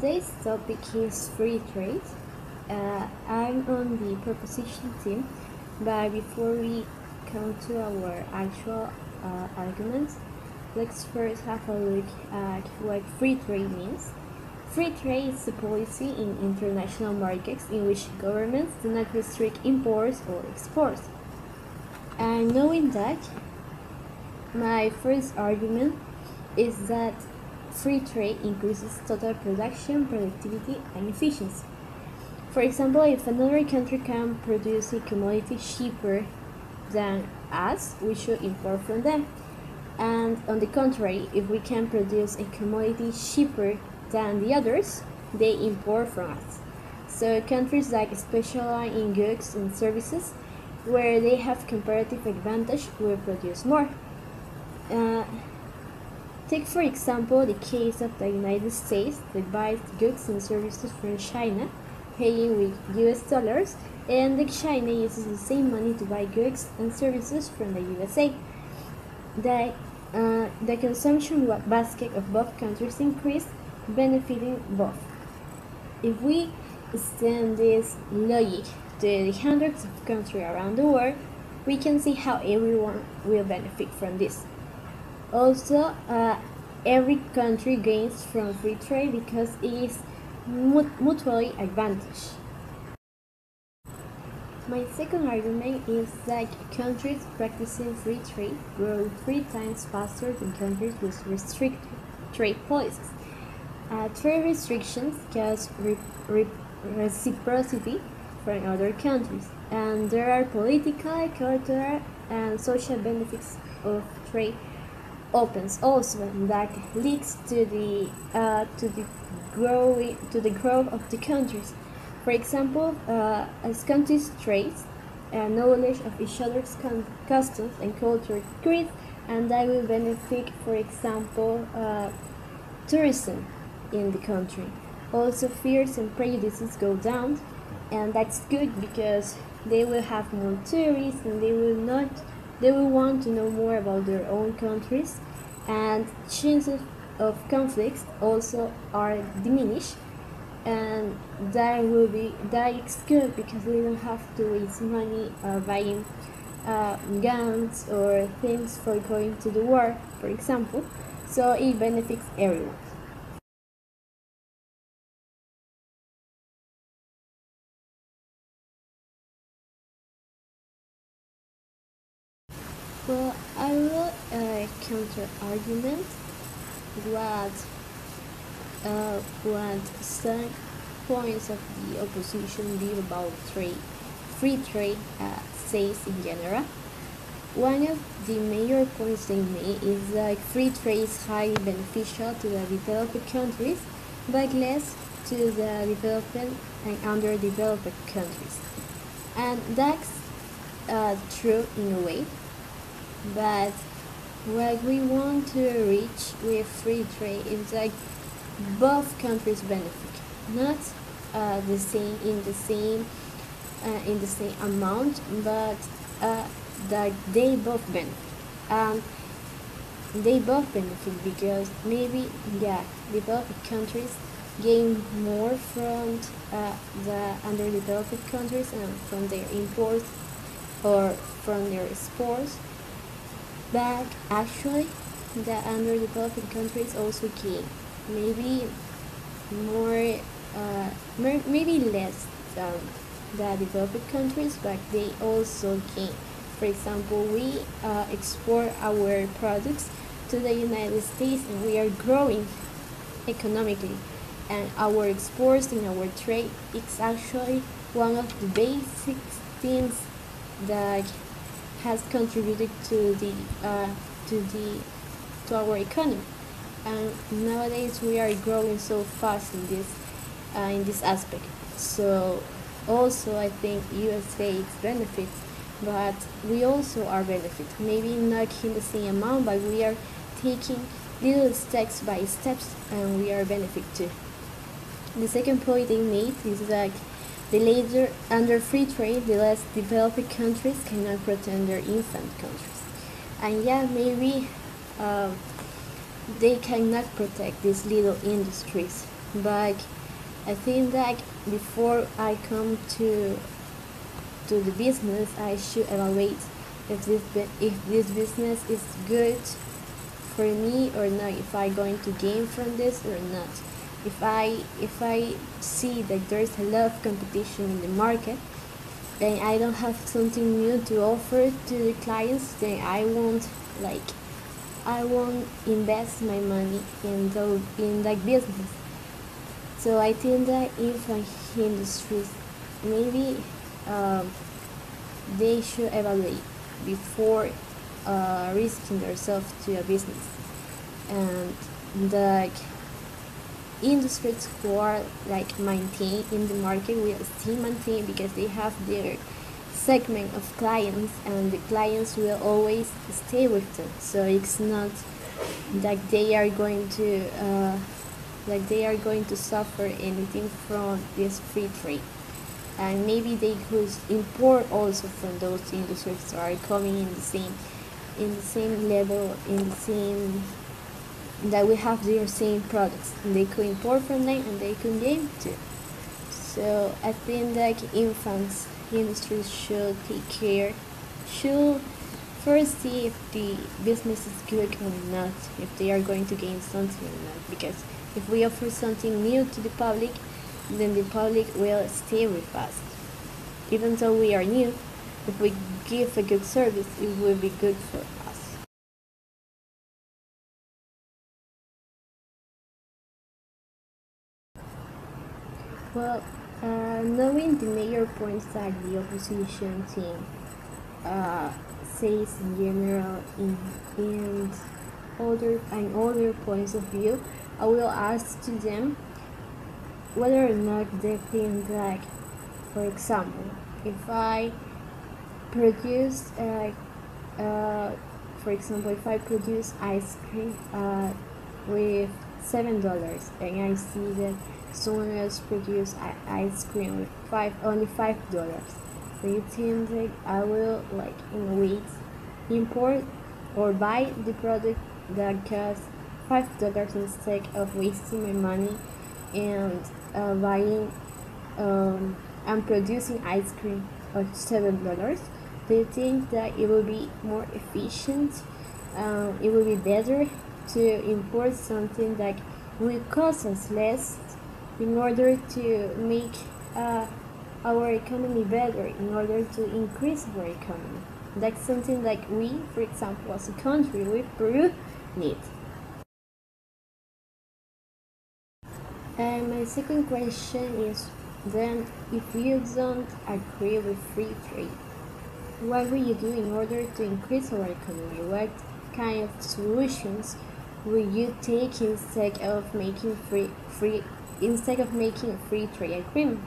Today's topic is free trade. I'm on the proposition team, but before we come to our actual arguments, let's first have a look at what free trade means. Free trade is a policy in international markets in which governments do not restrict imports or exports. And knowing that, my first argument is that free trade increases total production, productivity, and efficiency. For example, if another country can produce a commodity cheaper than us, we should import from them. And on the contrary, if we can produce a commodity cheaper than the others, they import from us. So countries that specialize in goods and services where they have comparative advantage will produce more. Take for example the case of the United States that buys goods and services from China, paying with US dollars, and then China uses the same money to buy goods and services from the USA. The consumption basket of both countries increased, benefiting both. If we extend this logic to the hundreds of countries around the world, we can see how everyone will benefit from this. Also, every country gains from free trade because it is mutually advantage. My second argument is that countries practicing free trade grow 3 times faster than countries with restricted trade policies. Trade restrictions cause reciprocity from other countries, and there are political, cultural, and social benefits of trade opens also that leads to the growth of the countries. For example, as countries trade, knowledge of each other's customs and culture increase, and that will benefit, for example, tourism in the country. Also, fears and prejudices go down, and that's good because they will have more tourists and they will want to know more about their own countries, and chances of conflicts also are diminished, and that is good because we don't have to waste money buying guns or things for going to the war, for example. So it benefits everyone. Well, I will counter argument what some points of the opposition view about free trade says in general. One of the major points they make is that free trade is highly beneficial to the developed countries, but less to the developed and underdeveloped countries. And that's true in a way. But what we want to reach with free trade is like both countries benefit, not the same in the same amount, but that they both benefit. They both benefit because maybe developed countries gain more from the underdeveloped countries and from their imports or from their exports. But actually, the underdeveloped countries also gain, maybe more, maybe less than the developed countries, but they also gain. For example, we export our products to the United States, and we are growing economically. And our exports in our trade is actually one of the basic things that has contributed to our economy, and nowadays we are growing so fast in this aspect. So also I think USA benefits, but we also are benefit. Maybe not in the same amount, but we are taking little steps by steps, and we are benefit too. The second point they made is that the later, under free trade, the less developed countries cannot protect their infant countries. And maybe they cannot protect these little industries But I think that before I come to the business, I should evaluate if this business is good for me or not, if I going to gain from this or not. If I see that there's a lot of competition in the market, then I don't have something new to offer to the clients, then I won't invest my money in that business. So I think that infant industries, maybe um, they should evaluate before risking themselves to a business. And the industries who are like maintained in the market will still maintain because they have their segment of clients, and the clients will always stay with them. So it's not like they are going to suffer anything from this free trade. And maybe they could import also from those industries that are coming in the same level, in the same that we have their same products, and they could import from them and they could gain too. So I think that infants industry should take care, should first see if the business is good or not, if they are going to gain something or not. Because if we offer something new to the public, then the public will stay with us. Even though we are new, if we give a good service, it will be good for us. Well, knowing the major points that the opposition team uh, says in general in other points of view, I will ask to them whether or not they think like, for example, if I produce, for example, if I produce ice cream with $7, and I see that someone else produce ice cream with only $5, do you think that I will like in a way import or buy the product that costs $5 instead of wasting my money and buying and producing ice cream of $7? Do you think that it will be more efficient? It will be better to import something that will cost us less in order to make our economy better, in order to increase our economy. That's something like we, for example, as a country, we Peru, need. And my second question is then, if you don't agree with free trade, what will you do in order to increase our economy? What kind of solutions will you take instead of making free trade agreement?